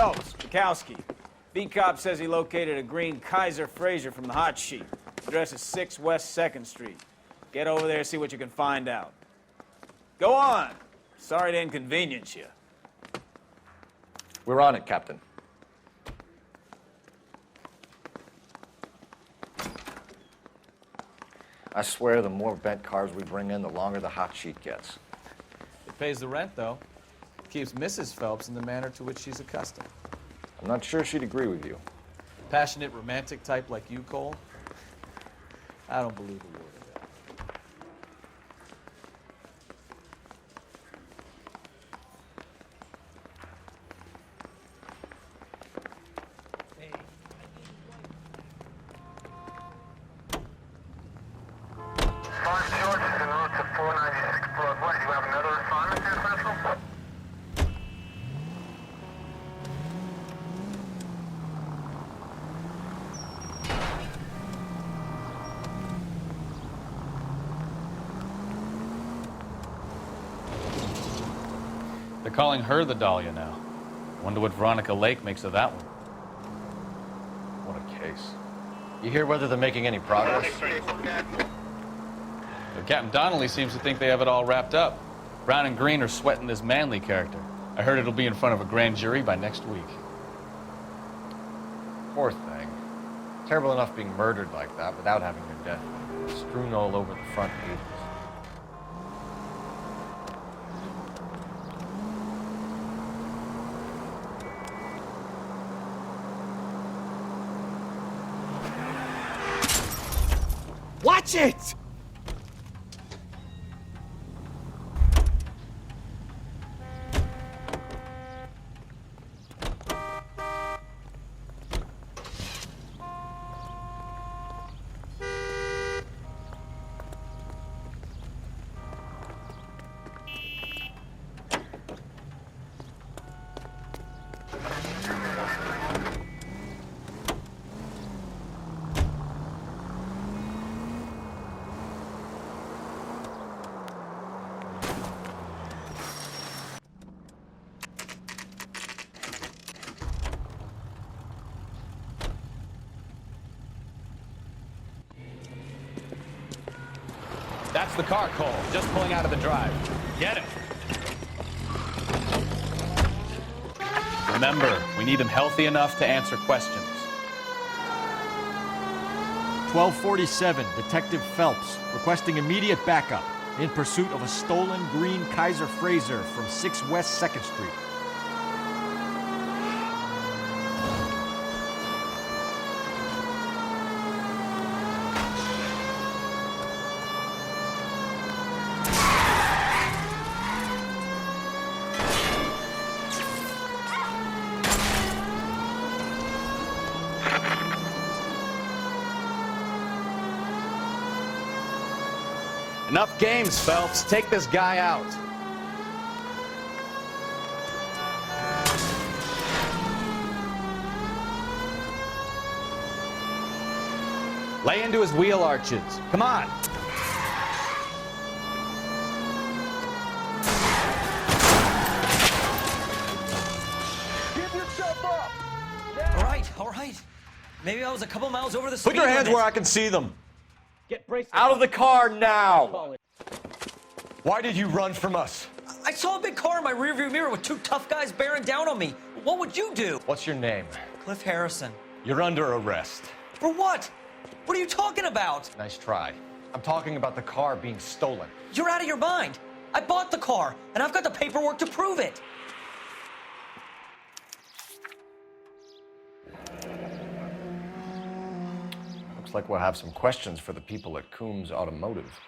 Phelps, Bukowski. B-Cop says he located a green Kaiser Fraser from the hot sheet. Address is 6 West 2nd Street. Get over there, see what you can find out. Go on. Sorry to inconvenience you. We're on it, Captain. I swear the more bent cars we bring in, the longer the hot sheet gets. It pays the rent, though. Keeps Mrs. Phelps in the manner to which she's accustomed. I'm not sure she'd agree with you. Passionate, romantic type like you, Cole? I don't believe a word of that. Mark George is en route to 496 Broadway. You have another assignment here, Central? They're calling her the Dahlia now. Wonder what Veronica Lake makes of that one. What a case. You hear whether they're making any progress? Captain Donnelly seems to think they have it all wrapped up. Brown and Green are sweating this Manley character. I heard it'll be in front of a grand jury by next week. Poor thing. Terrible enough being murdered like that without having their death strewn all over the front pages. Watch it! That's the car, Cole. Just pulling out of the drive. Get him. Remember, we need him healthy enough to answer questions. 1247, Detective Phelps, requesting immediate backup in pursuit of a stolen green Kaiser Fraser from 6 West 2nd Street. Enough games, Phelps. Take this guy out. Lay into his wheel arches. Come on. Give yourself up! All right. Maybe I was a couple miles over the speed Put your hands limit. where I can see them. Get braced. Out of the car now! Why did you run from us? I saw a big car in my rearview mirror with two tough guys bearing down on me. What would you do? What's your name? Cliff Harrison. You're under arrest. For what? What are you talking about? Nice try. I'm talking about the car being stolen. You're out of your mind. I bought the car, and I've got the paperwork to prove it. Looks like we'll have some questions for the people at Coombs Automotive.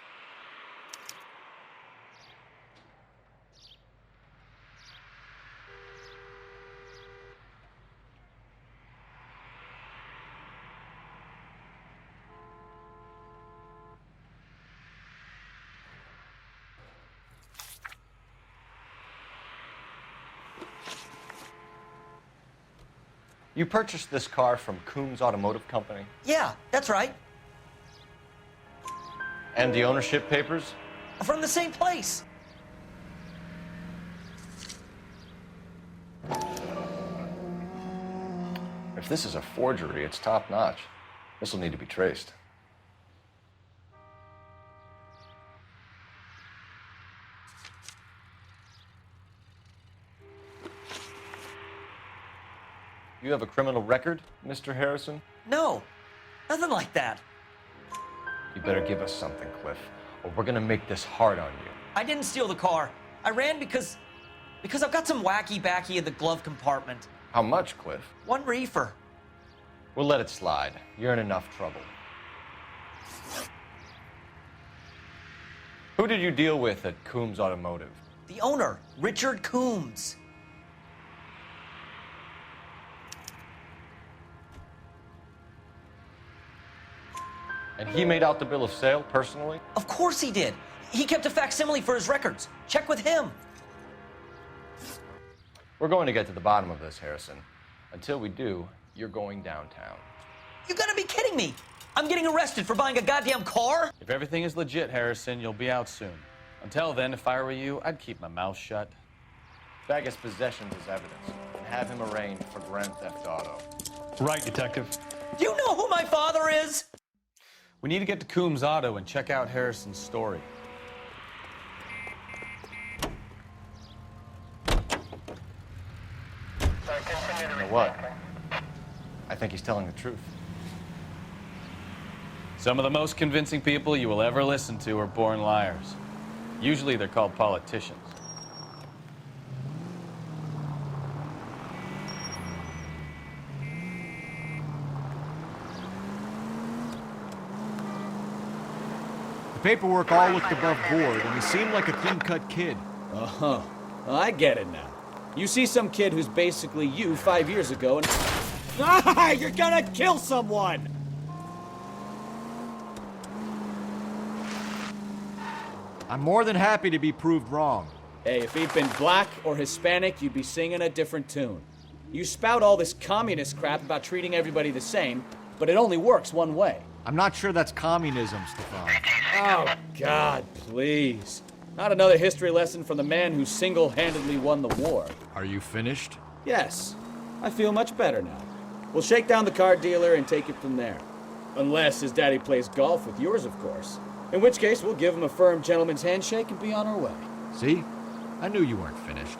You purchased this car from Coombs Automotive Company? Yeah, that's right. And the ownership papers? From the same place. If this is a forgery, it's top-notch. This will need to be traced. You have a criminal record, Mr. Harrison? No, nothing like that. You better give us something, Cliff, or we're gonna make this hard on you. I didn't steal the car. I ran because I've got some wacky backy in the glove compartment. How much, Cliff? 1 reefer. We'll let it slide. You're in enough trouble. Who did you deal with at Coombs Automotive? The owner, Richard Coombs. And he made out the bill of sale personally? Of course he did. He kept a facsimile for his records. Check with him. We're going to get to the bottom of this, Harrison. Until we do, you're going downtown. You gotta be kidding me. I'm getting arrested for buying a goddamn car? If everything is legit, Harrison, you'll be out soon. Until then, if I were you, I'd keep my mouth shut. Bag his possessions as evidence and have him arraigned for grand theft auto. Right, Detective. Do you know who my father is? We need to get to Coombs Auto and check out Harrison's story. You know what? I think he's telling the truth. Some of the most convincing people you will ever listen to are born liars. Usually they're called politicians. The paperwork all looked above board, and he seemed like a clean-cut kid. Oh, I get it now. You see some kid who's basically you 5 years ago and... Ah, you're gonna kill someone! I'm more than happy to be proved wrong. Hey, if he'd been black or Hispanic, you'd be singing a different tune. You spout all this communist crap about treating everybody the same, but it only works one way. I'm not sure that's communism, Stefan. Oh, God, please. Not another history lesson from the man who single-handedly won the war. Are you finished? Yes, I feel much better now. We'll shake down the car dealer and take it from there. Unless his daddy plays golf with yours, of course. In which case, we'll give him a firm gentleman's handshake and be on our way. See? I knew you weren't finished.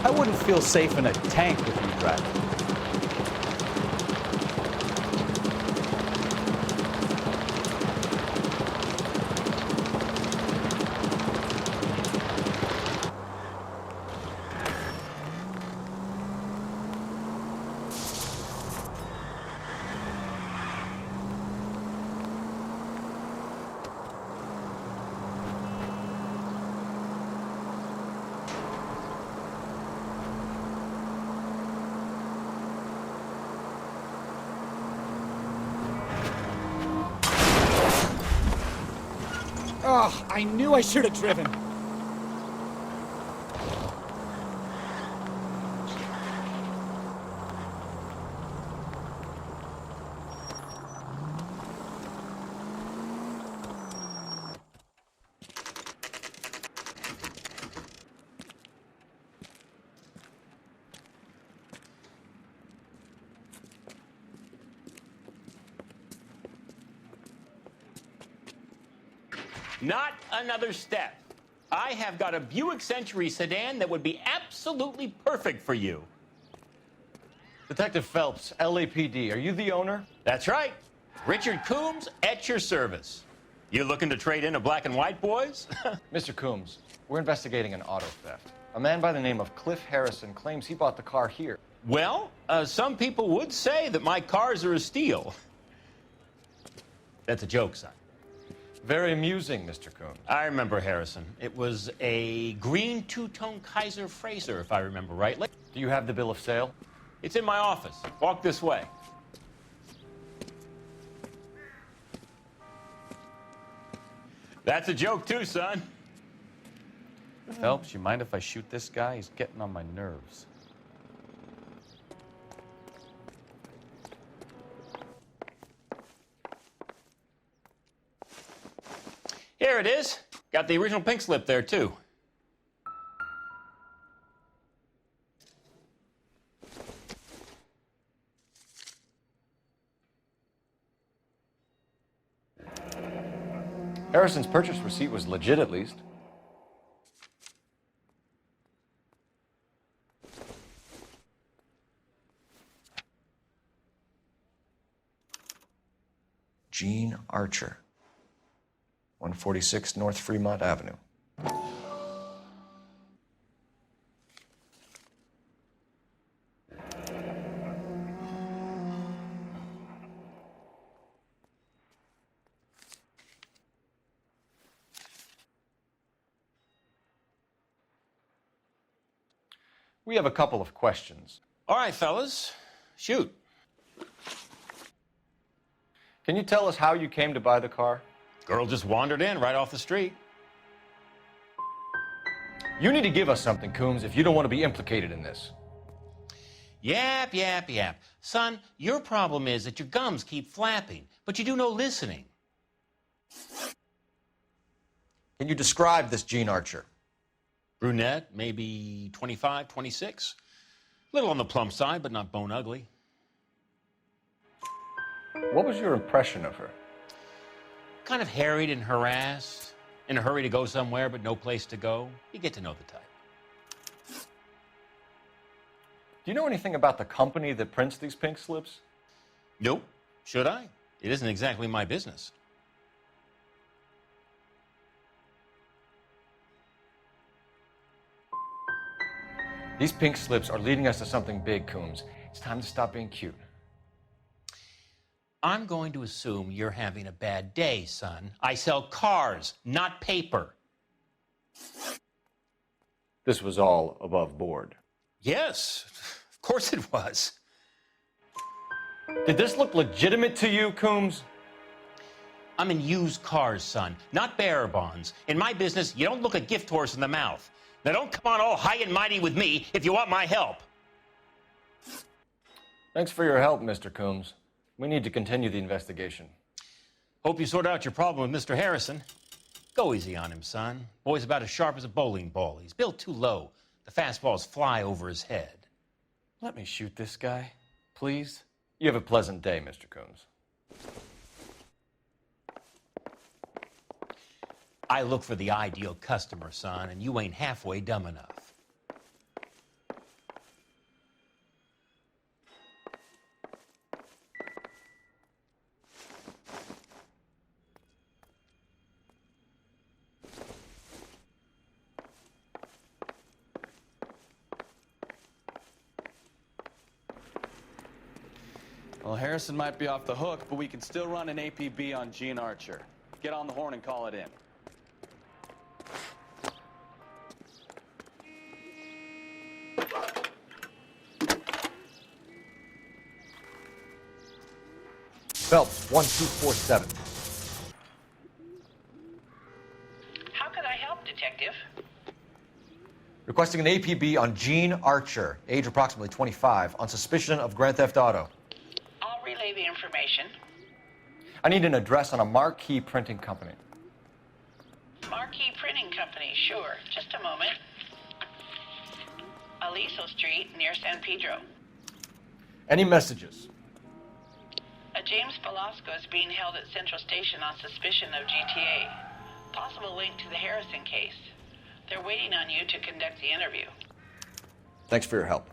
I wouldn't feel safe in a tank with you driving. Oh, I knew I should have driven. Not another step. I have got a Buick Century sedan that would be absolutely perfect for you. Detective Phelps, LAPD, are you the owner? That's right. Richard Coombs at your service. You looking to trade in a black and white, boys? Mr. Coombs, we're investigating an auto theft. A man by the name of Cliff Harrison claims he bought the car here. Well, some people would say that my cars are a steal. That's a joke, son. Very amusing, Mr. Coombs. I remember Harrison. It was a green two-tone Kaiser Frazer, if I remember rightly. Do you have the bill of sale? It's in my office. Walk this way. That's a joke too, son. Phelps, you mind if I shoot this guy? He's getting on my nerves. Here it is. Got the original pink slip there, too. Harrison's purchase receipt was legit, at least. Gene Archer, 146 North Fremont Avenue. We have a couple of questions. All right, fellas. Shoot. Can you tell us how you came to buy the car? Girl just wandered in right off the street. You need to give us something, Coombs, if you don't want to be implicated in this. Yap, yap, yap. Son, your problem is that your gums keep flapping, but you do no listening. Can you describe this Gene Archer? Brunette, maybe 25, 26. Little on the plump side, but not bone ugly. What was your impression of her? Kind of harried and harassed, in a hurry to go somewhere, but no place to go. You get to know the type. Do you know anything about the company that prints these pink slips? Nope. Should I? It isn't exactly my business. These pink slips are leading us to something big, Coombs. It's time to stop being cute. I'm going to assume you're having a bad day, son. I sell cars, not paper. This was all above board. Yes, of course it was. Did this look legitimate to you, Coombs? I'm in used cars, son, not bearer bonds. In my business, you don't look a gift horse in the mouth. Now don't come on all high and mighty with me if you want my help. Thanks for your help, Mr. Coombs. We need to continue the investigation. Hope you sort out your problem with Mr. Harrison. Go easy on him, son. Boy's about as sharp as a bowling ball. He's built too low. The fastballs fly over his head. Let me shoot this guy, please. You have a pleasant day, Mr. Coombs. I look for the ideal customer, son, and you ain't halfway dumb enough. Well, Harrison might be off the hook, but we can still run an APB on Gene Archer. Get on the horn and call it in. Phelps, 1247. How can I help, Detective? Requesting an APB on Gene Archer, age approximately 25, on suspicion of Grand Theft Auto. I'll relay the information. I need an address on a marquee printing company. Marquee Printing Company, sure. Just a moment. Aliso Street, near San Pedro. Any messages? A James Velasco is being held at Central Station on suspicion of GTA. Possible link to the Harrison case. They're waiting on you to conduct the interview. Thanks for your help.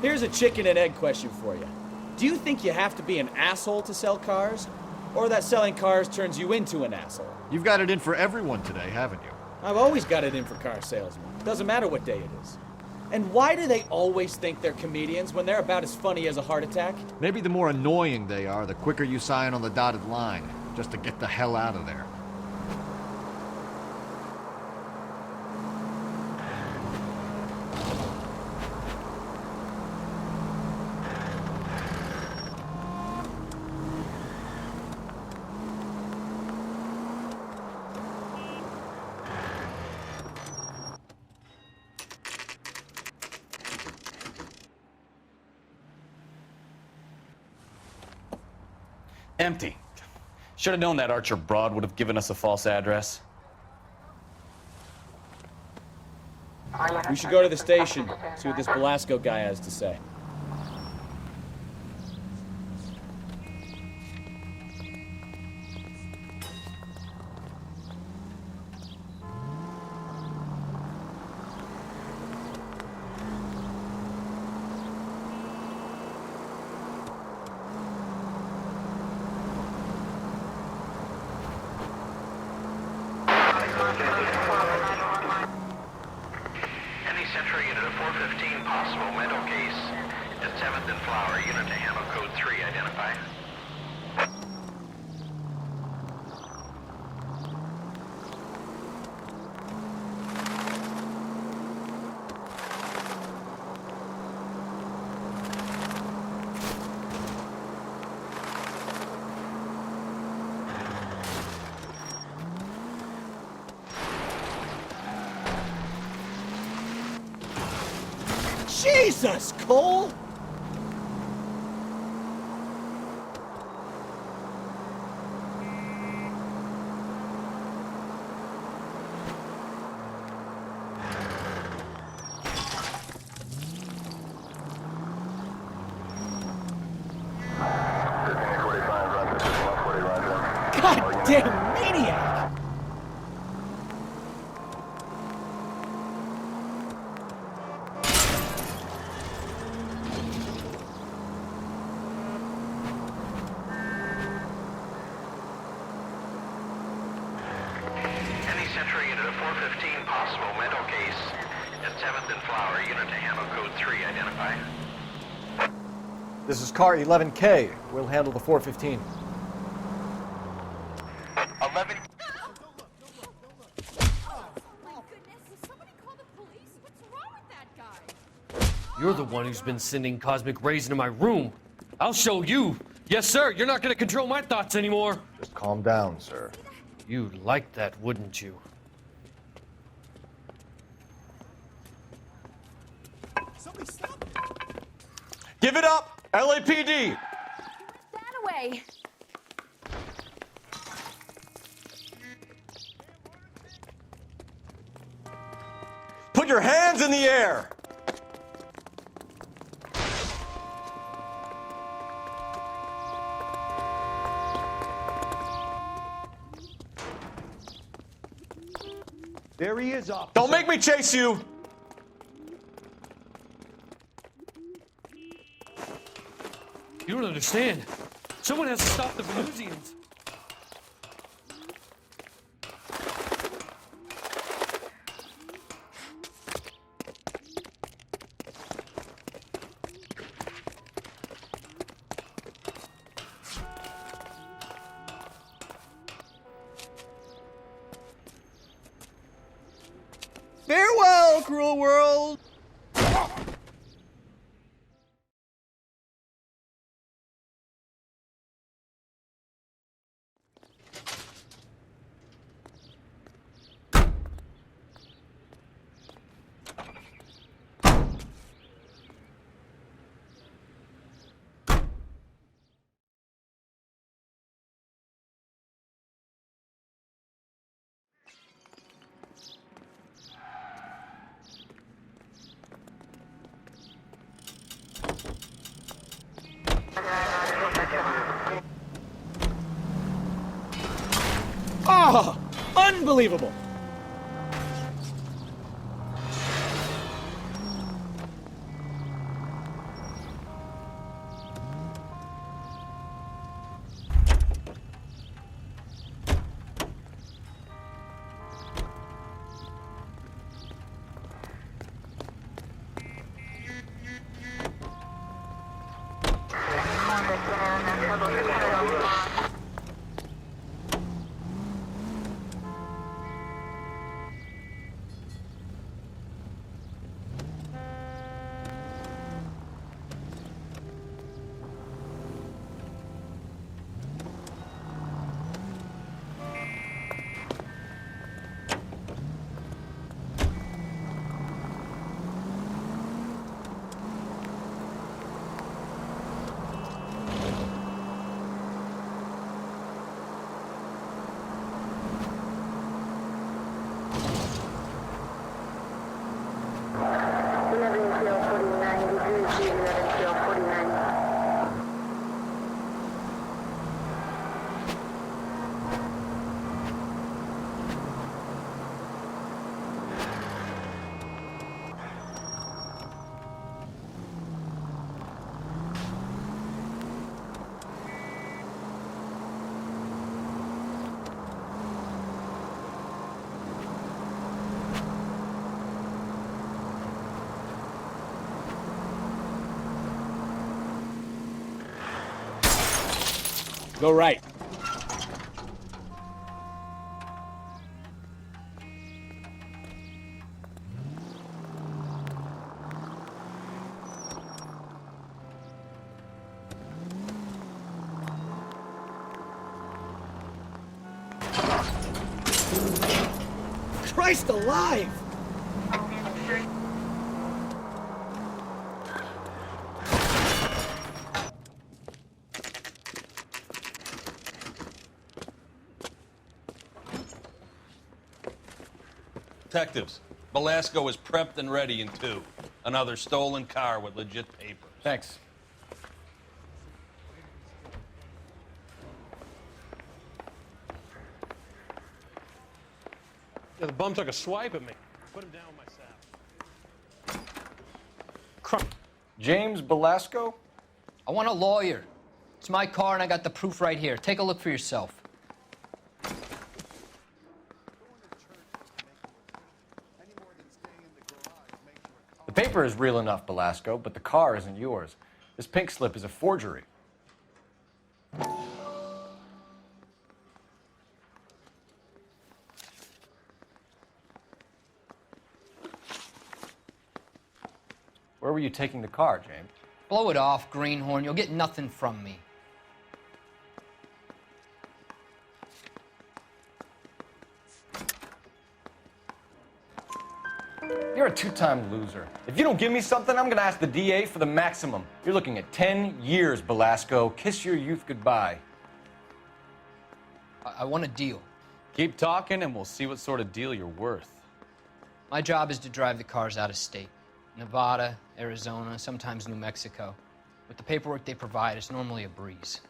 Here's a chicken and egg question for you. Do you think you have to be an asshole to sell cars? Or that selling cars turns you into an asshole? You've got it in for everyone today, haven't you? I've always got it in for car salesmen. Doesn't matter what day it is. And why do they always think they're comedians when they're about as funny as a heart attack? Maybe the more annoying they are, the quicker you sign on the dotted line, just to get the hell out of there. Empty. Should have known that Archer broad would have given us a false address. We should go to the station, see what this Velasco guy has to say. Any Central unit of 415 possible mental case at 7th and Flower, unit to handle code 3, identify. Jesus, Cole! God damn maniac! Any Central unit of 415 possible mental case at 7th and Flower, unit to handle code 3, identify. This is car 11K. We'll handle the 415. 11. You're the one who's been sending cosmic rays into my room. I'll show you. Yes, sir. You're not going to control my thoughts anymore. Just calm down, sir. You'd like that, wouldn't you? Give it up! LAPD! That away. Put your hands in the air! There he is, officer. Don't make me chase you! You don't understand. Someone has to stop the Venusians. Farewell, cruel world! Oh, unbelievable! Go right. Christ alive! Detectives, Belasco is prepped and ready in 2. Another stolen car with legit papers. Thanks. Yeah, the bum took a swipe at me. Put him down with my sap. James Belasco? I want a lawyer. It's my car and I got the proof right here. Take a look for yourself. The paper is real enough, Belasco, but the car isn't yours. This pink slip is a forgery. Where were you taking the car, James? Blow it off, greenhorn. You'll get nothing from me. You're a two-time loser. If you don't give me something, I'm gonna ask the DA for the maximum. You're looking at 10 years, Belasco. Kiss your youth goodbye. I want a deal. Keep talking and we'll see what sort of deal you're worth. My job is to drive the cars out of state. Nevada, Arizona, sometimes New Mexico. With the paperwork they provide, it's normally a breeze.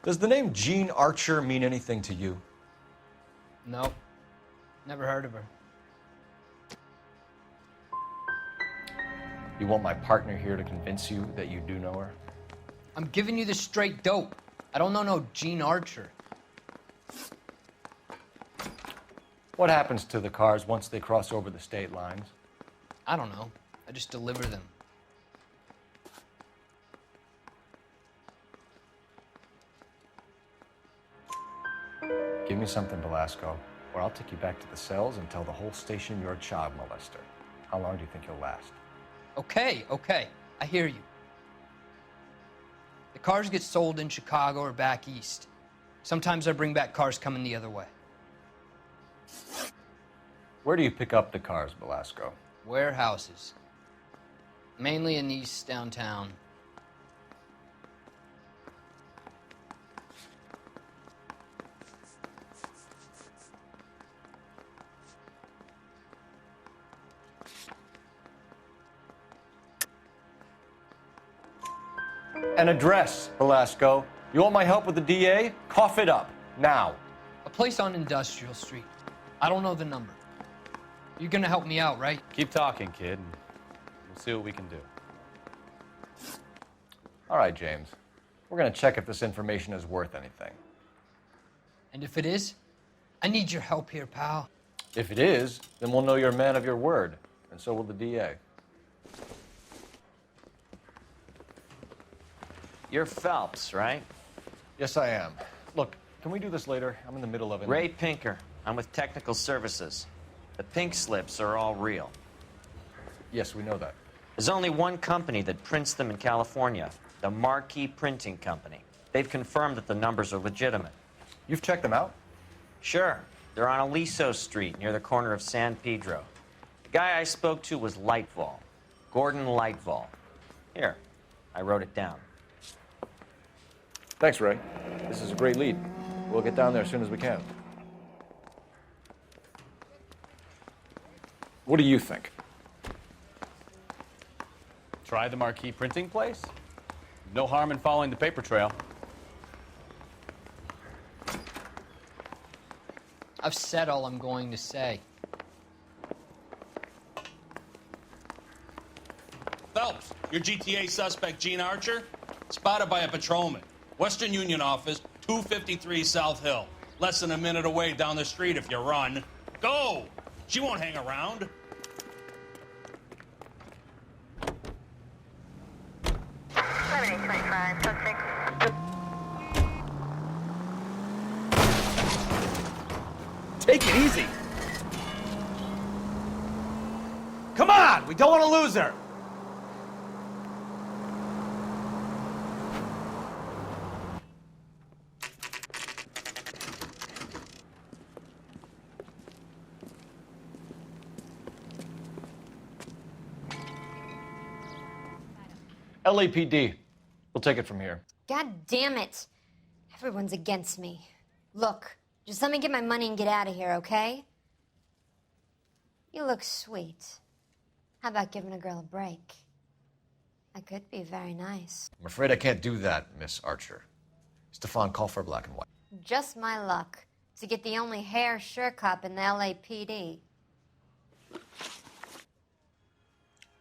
Does the name Jean Archer mean anything to you? No, never heard of her. You want my partner here to convince you that you do know her? I'm giving you the straight dope. I don't know no Jean Archer. What happens to the cars once they cross over the state lines? I don't know. I just deliver them. Give me something, Belasco, or I'll take you back to the cells and tell the whole station you're a child molester. How long do you think you'll last? Okay, I hear you. The cars get sold in Chicago or back east. Sometimes I bring back cars coming the other way. Where do you pick up the cars, Belasco? Warehouses. Mainly in East downtown. An address, Belasco. You want my help with the DA? Cough it up, now. A place on Industrial Street. I don't know the number. You're gonna help me out, right? Keep talking, kid, and we'll see what we can do. All right, James. We're gonna check if this information is worth anything. And if it is, I need your help here, pal. If it is, then we'll know you're a man of your word, and so will the DA. You're Phelps, right? Yes, I am. Look, can we do this later? I'm in the middle of it. Ray Pinker. I'm with Technical Services. The pink slips are all real. Yes, we know that. There's only one company that prints them in California, the Marquee Printing Company. They've confirmed that the numbers are legitimate. You've checked them out? Sure. They're on Aliso Street, near the corner of San Pedro. The guy I spoke to was Lightval. Gordon Lightval. Here, I wrote it down. Thanks, Ray. This is a great lead. We'll get down there as soon as we can. What do you think? Try the Marquee printing place? No harm in following the paper trail. I've said all I'm going to say. Phelps, your GTA suspect, Jean Archer, spotted by a patrolman. Western Union office, 253 South Hill. Less than a minute away down the street if you run. Go! She won't hang around. 5, suspect. Take it easy. Come on, we don't want to lose her. LAPD. We'll take it from here. God damn it. Everyone's against me. Look, just let me get my money and get out of here, okay? You look sweet. How about giving a girl a break? I could be very nice. I'm afraid I can't do that, Miss Archer. Stefan, call for black and white. Just my luck to get the only hair sure cop in the LAPD.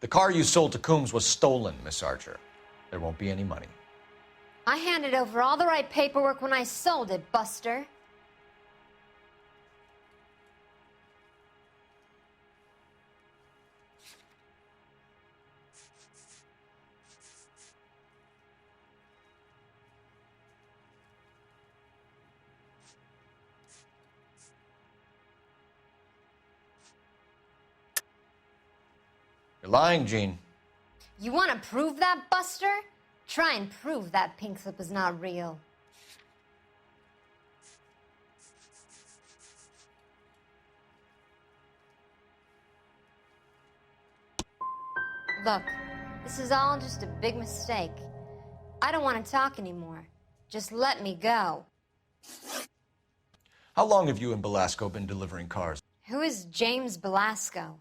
The car you sold to Coombs was stolen, Miss Archer. There won't be any money. I handed over all the right paperwork when I sold it, Buster. You're lying, Gene. You want to prove that, Buster? Try and prove that pink slip is not real. Look, this is all just a big mistake. I don't want to talk anymore. Just let me go. How long have you and Belasco been delivering cars? Who is James Belasco?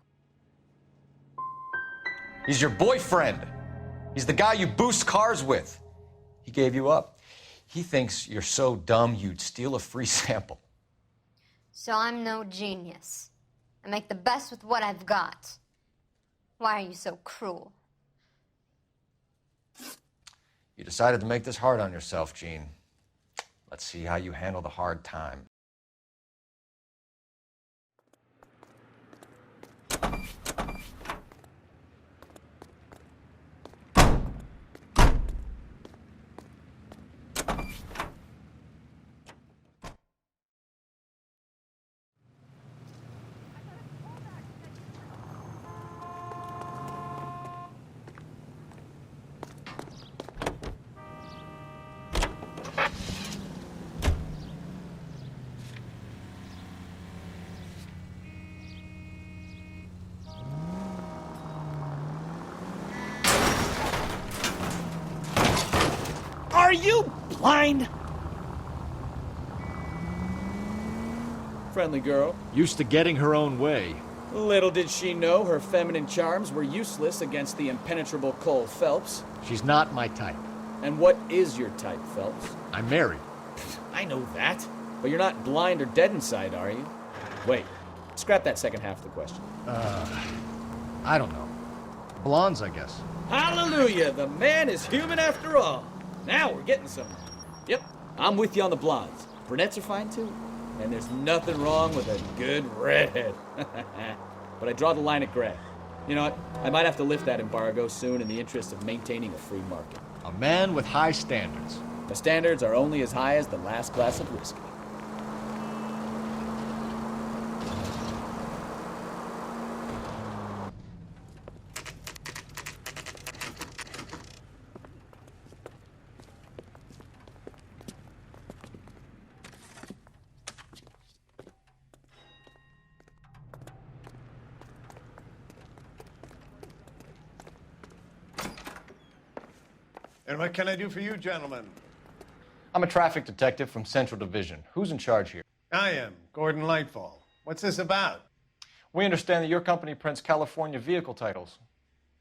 He's your boyfriend. He's the guy you boost cars with. He gave you up. He thinks you're so dumb you'd steal a free sample. So I'm no genius. I make the best with what I've got. Why are you so cruel? You decided to make this hard on yourself, Gene. Let's see how you handle the hard time. Are you blind? Friendly girl. Used to getting her own way. Little did she know her feminine charms were useless against the impenetrable Cole Phelps. She's not my type. And what is your type, Phelps? I'm married. I know that. But you're not blind or dead inside, are you? Wait, scrap that second half of the question. I don't know. Blondes, I guess. Hallelujah! The man is human after all. Now we're getting somewhere. Yep, I'm with you on the blondes. Brunettes are fine too. And there's nothing wrong with a good redhead. But I draw the line at gray. You know what? I might have to lift that embargo soon in the interest of maintaining a free market. A man with high standards. The standards are only as high as the last glass of whiskey. And what can I do for you, gentlemen? I'm a traffic detective from Central Division. Who's in charge here? I am, Gordon Lightfall. What's this about? We understand that your company prints California vehicle titles.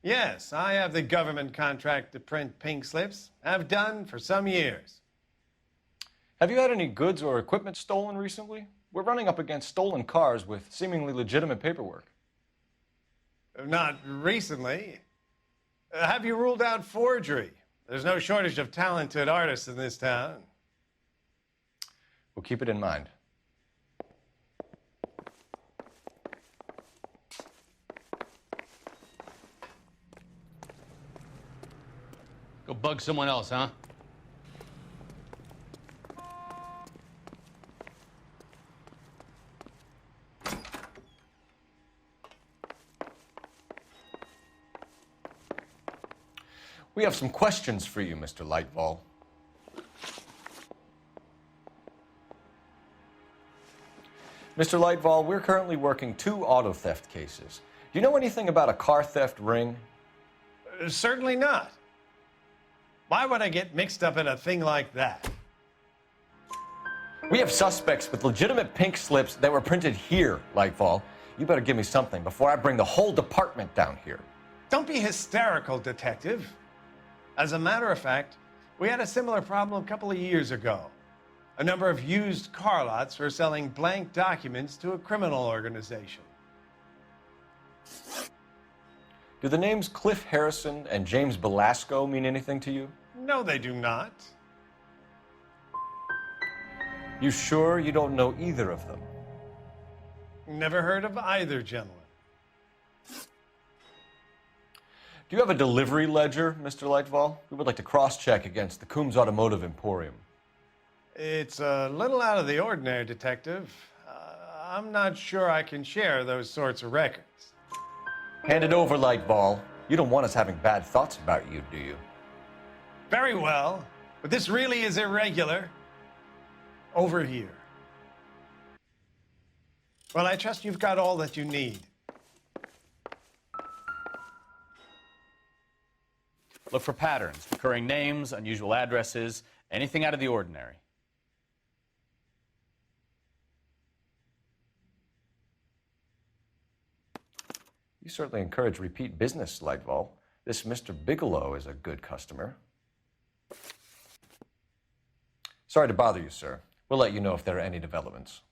Yes, I have the government contract to print pink slips. I've done for some years. Have you had any goods or equipment stolen recently? We're running up against stolen cars with seemingly legitimate paperwork. Not recently. Have you ruled out forgery? There's no shortage of talented artists in this town. We'll keep it in mind. Go bug someone else, huh? We have some questions for you, Mr. Lightfall. Mr. Lightfall, we're currently working 2 auto theft cases. Do you know anything about a car theft ring? Certainly not. Why would I get mixed up in a thing like that? We have suspects with legitimate pink slips that were printed here, Lightfall. You better give me something before I bring the whole department down here. Don't be hysterical, Detective. As a matter of fact, we had a similar problem a couple of years ago. A number of used car lots were selling blank documents to a criminal organization. Do the names Cliff Harrison and James Belasco mean anything to you? No, they do not. You sure you don't know either of them? Never heard of either gentleman. Do you have a delivery ledger, Mr. Lightfall? We would like to cross-check against the Coombs Automotive Emporium. It's a little out of the ordinary, Detective. I'm not sure I can share those sorts of records. Hand it over, Lightfall. You don't want us having bad thoughts about you, do you? Very well, but this really is irregular. Over here. Well, I trust you've got all that you need. Look for patterns, recurring names, unusual addresses, anything out of the ordinary. You certainly encourage repeat business, Lightfall. This Mr. Bigelow is a good customer. Sorry to bother you, sir. We'll let you know if there are any developments.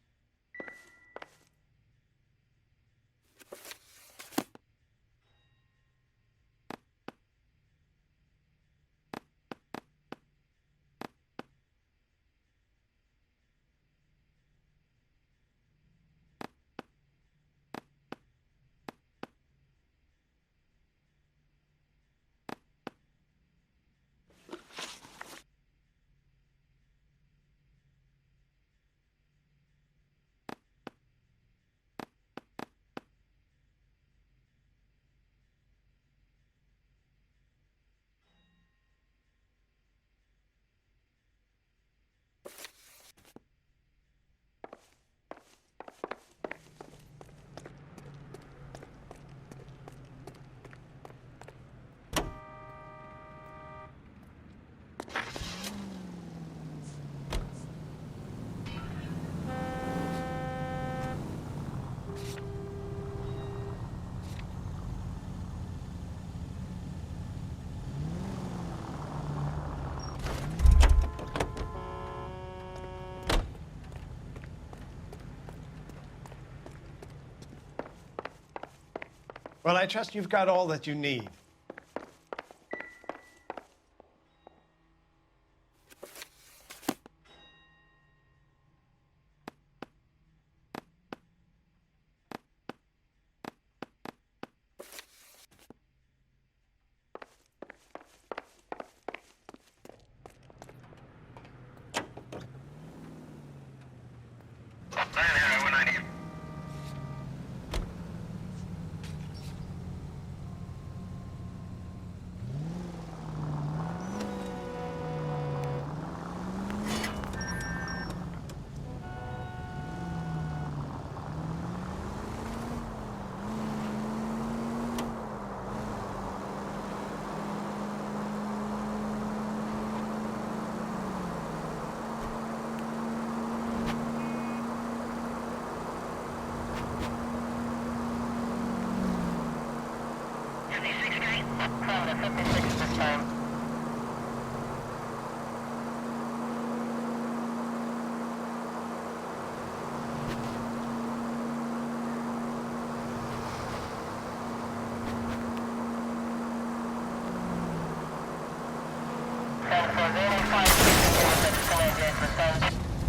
Well, I trust you've got all that you need.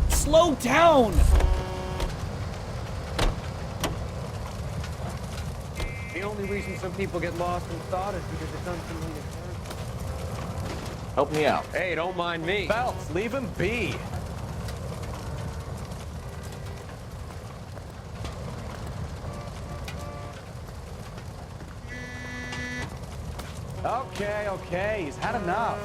Slow down! The only reason some people get lost in thought is because it's unfamiliar territory. Help me out. Hey, don't mind me. Phelps, leave him be. Okay, okay, he's had enough.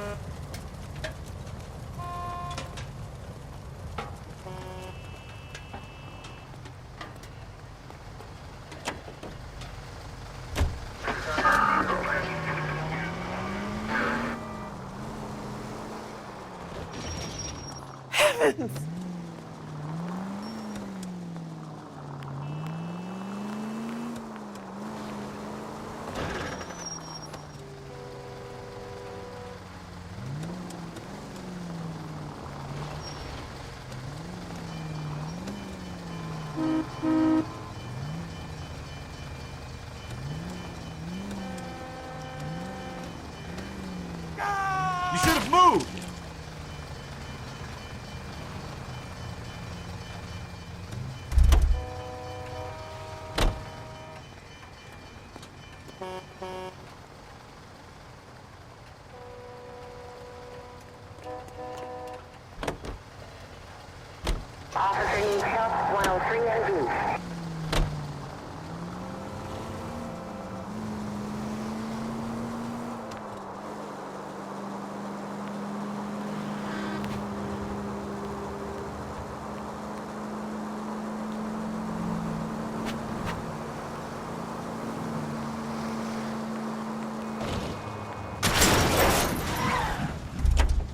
Heavens! You should have moved! Officer needs help, 103 and Beach.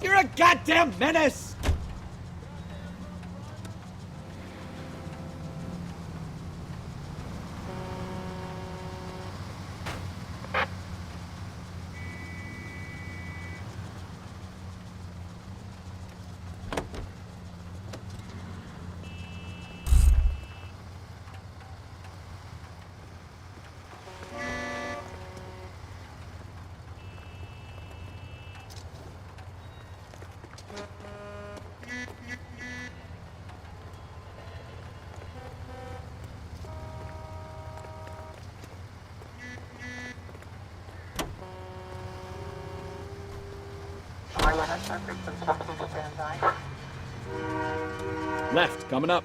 You're a goddamn menace! Left, coming up.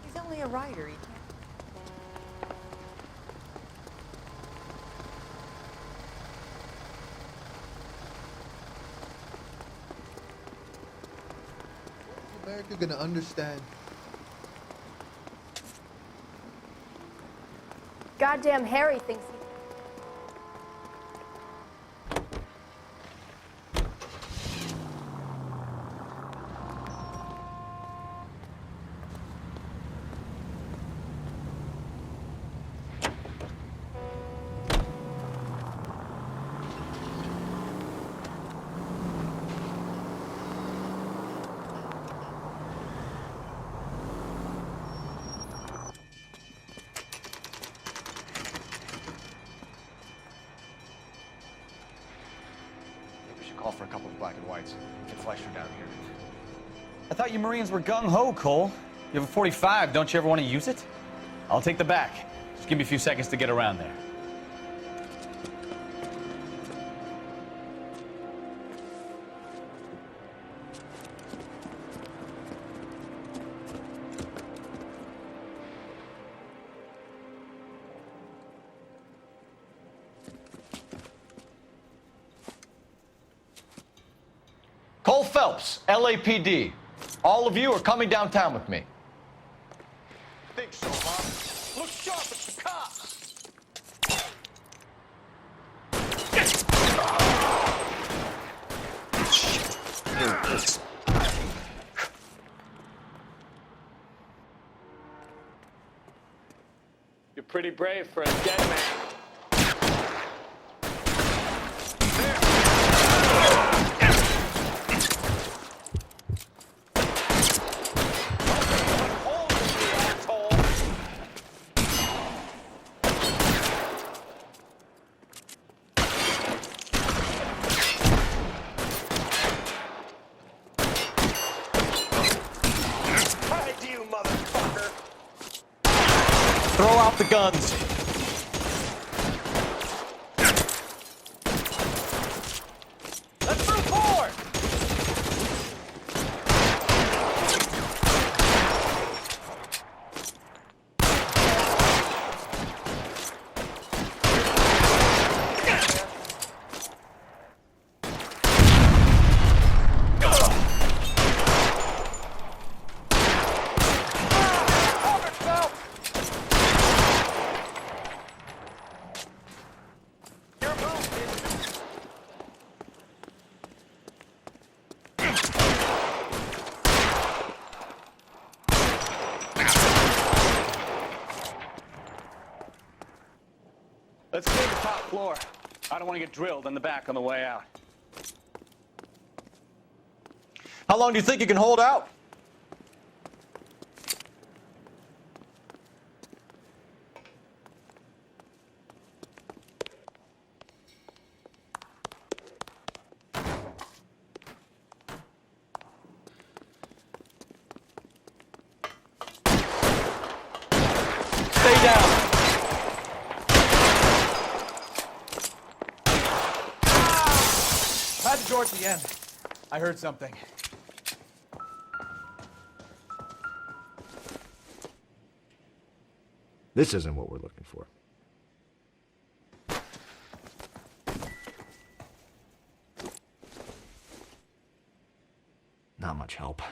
He's only a writer. He can't. America gonna understand? Goddamn Harry thinks he... Call for a couple of black and whites. Get Fleischer down here. I thought you Marines were gung-ho, Cole. You have a 45. Don't you ever want to use it? I'll take the back. Just give me a few seconds to get around there. Phelps, LAPD. All of you are coming downtown with me. Think so, huh? Look sharp, it's the cops. You're pretty brave for a dead man. Throw out the guns. Let's move forward. Let's clear the top floor. I don't want to get drilled in the back on the way out. How long do you think you can hold out? Stay down. Had the door at the end. I heard something. This isn't what we're looking for. Not much help.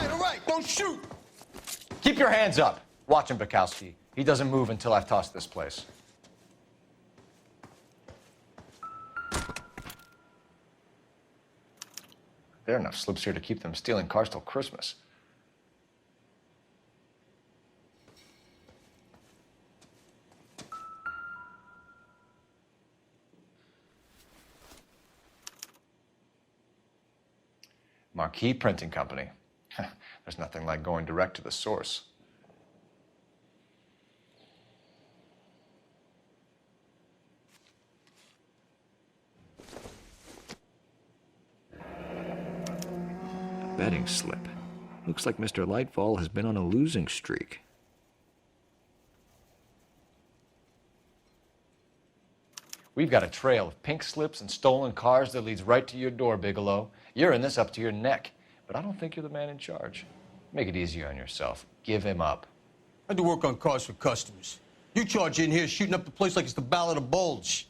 All right, don't shoot. Keep your hands up. Watch him, Bukowski. He doesn't move until I've tossed this place. There are enough slips here to keep them stealing cars till Christmas. Marquee Printing Company. There's nothing like going direct to the source. Betting slip. Looks like Mr. Lightfall has been on a losing streak. We've got a trail of pink slips and stolen cars that leads right to your door, Bigelow. You're in this up to your neck, but I don't think you're the man in charge. Make it easier on yourself. Give him up. I do work on cars for customers. You charge in here shooting up the place like it's the Ballad of Bulge.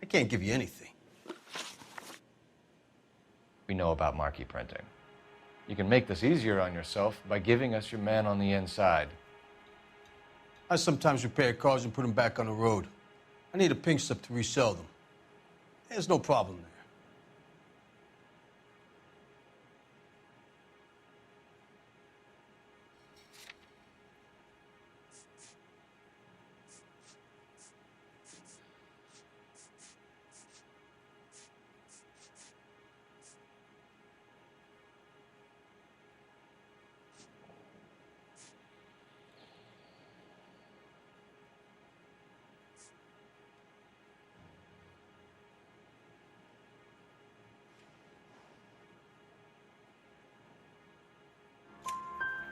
I can't give you anything. We know about Marquee Printing. You can make this easier on yourself by giving us your man on the inside. I sometimes repair cars and put them back on the road. I need a pink slip to resell them. There's no problem there.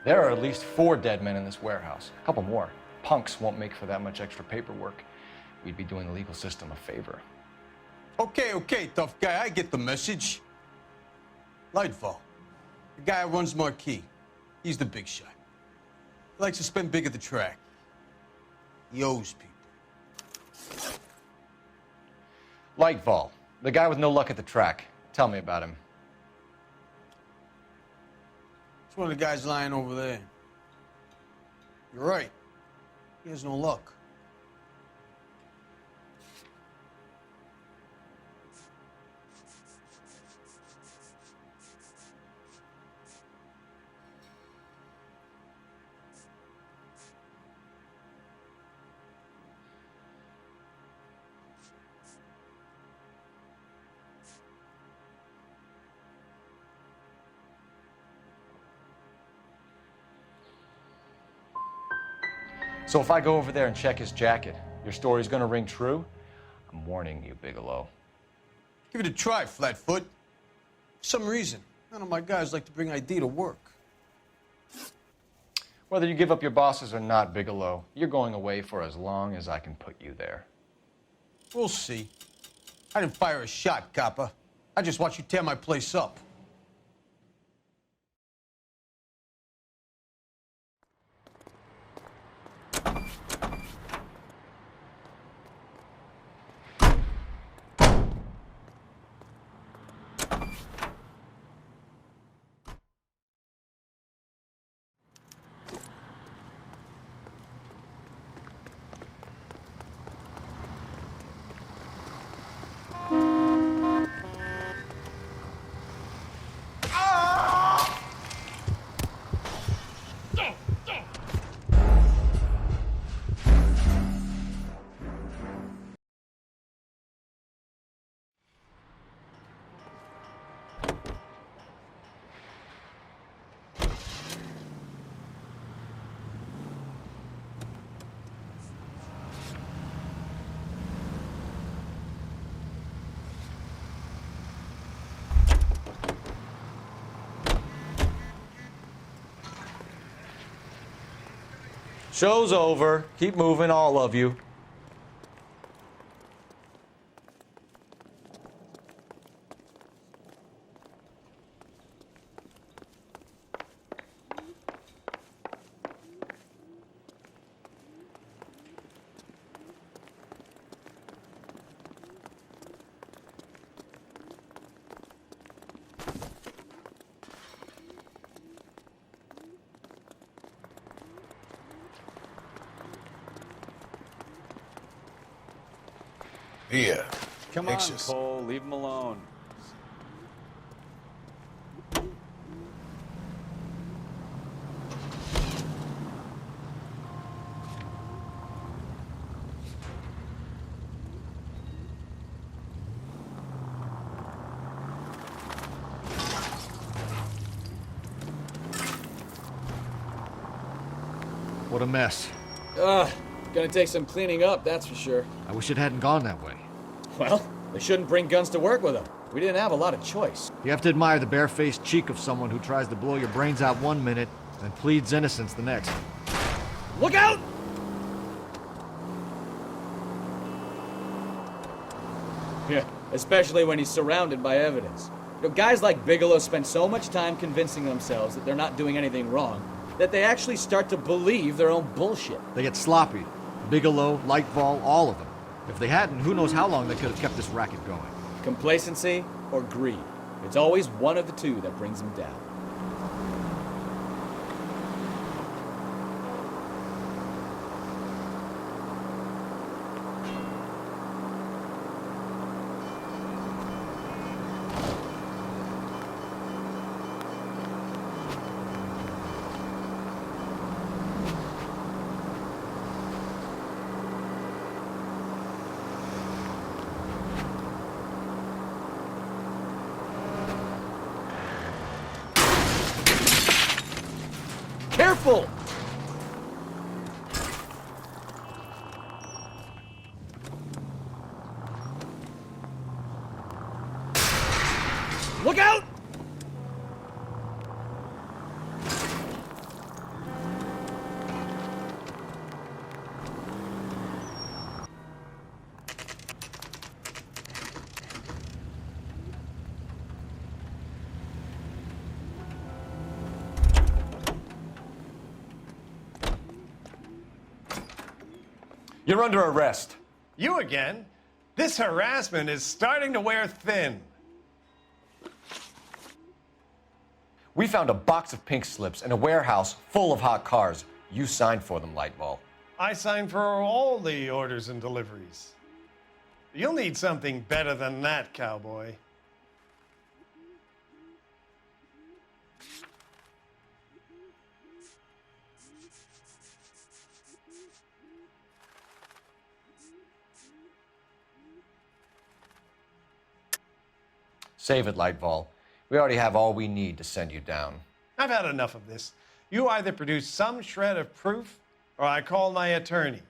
There are at least 4 dead men in this warehouse. A couple more. Punks won't make for that much extra paperwork. We'd be doing the legal system a favor. Okay, tough guy. I get the message. Lightfall, the guy who runs Marquee. He's the big shot. He likes to spend big at the track. He owes people. Lightfall, the guy with no luck at the track. Tell me about him. It's one of the guys lying over there. You're right. He has no luck. So if I go over there and check his jacket, your story's gonna ring true? I'm warning you, Bigelow. Give it a try, Flatfoot. For some reason, none of my guys like to bring ID to work. Whether you give up your bosses or not, Bigelow, you're going away for as long as I can put you there. We'll see. I didn't fire a shot, copper. I just watched you tear my place up. Show's over. Keep moving, all of you. Here. Come on, Cole. Leave him alone. What a mess. Gonna take some cleaning up, that's for sure. I wish it hadn't gone that way. Well, they shouldn't bring guns to work with them. We didn't have a lot of choice. You have to admire the barefaced cheek of someone who tries to blow your brains out one minute and pleads innocence the next. Look out! Yeah, especially when he's surrounded by evidence. You know, guys like Bigelow spend so much time convincing themselves that they're not doing anything wrong that they actually start to believe their own bullshit. They get sloppy. Bigelow, Lightfall, all of them. If they hadn't, who knows how long they could have kept this racket going. Complacency or greed. It's always one of the two that brings them down. Careful! Look out! You're under arrest. You again? This harassment is starting to wear thin. We found a box of pink slips in a warehouse full of hot cars. You signed for them, Lightball. I signed for all the orders and deliveries. You'll need something better than that, cowboy. Save it, Lightball. We already have all we need to send you down. I've had enough of this. You either produce some shred of proof, or I call my attorney.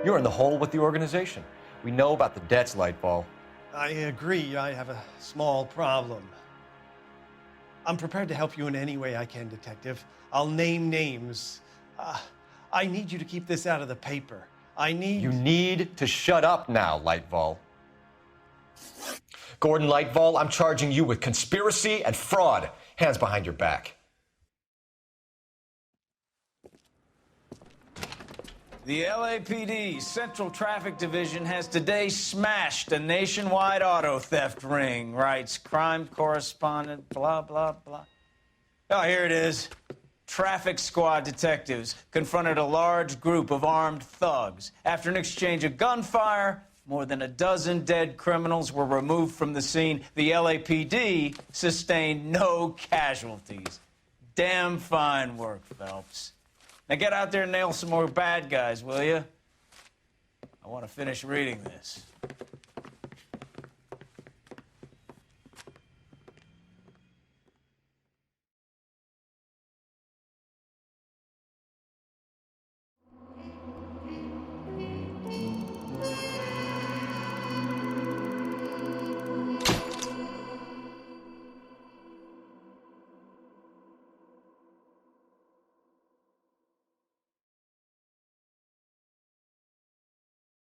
You're in the hole with the organization. We know about the debts, Lightball. I agree. I have a small problem. I'm prepared to help you in any way I can, Detective. I'll name names. I need you to keep this out of the paper. You need to shut up now, Lightball. Gordon Lightball, I'm charging you with conspiracy and fraud. Hands behind your back. The LAPD Central Traffic Division has today smashed a nationwide auto theft ring, writes crime correspondent, blah, blah, blah. Oh, here it is. Traffic squad detectives confronted a large group of armed thugs. After an exchange of gunfire, more than a dozen dead criminals were removed from the scene. The LAPD sustained no casualties. Damn fine work, Phelps. Now get out there and nail some more bad guys, will you? I want to finish reading this.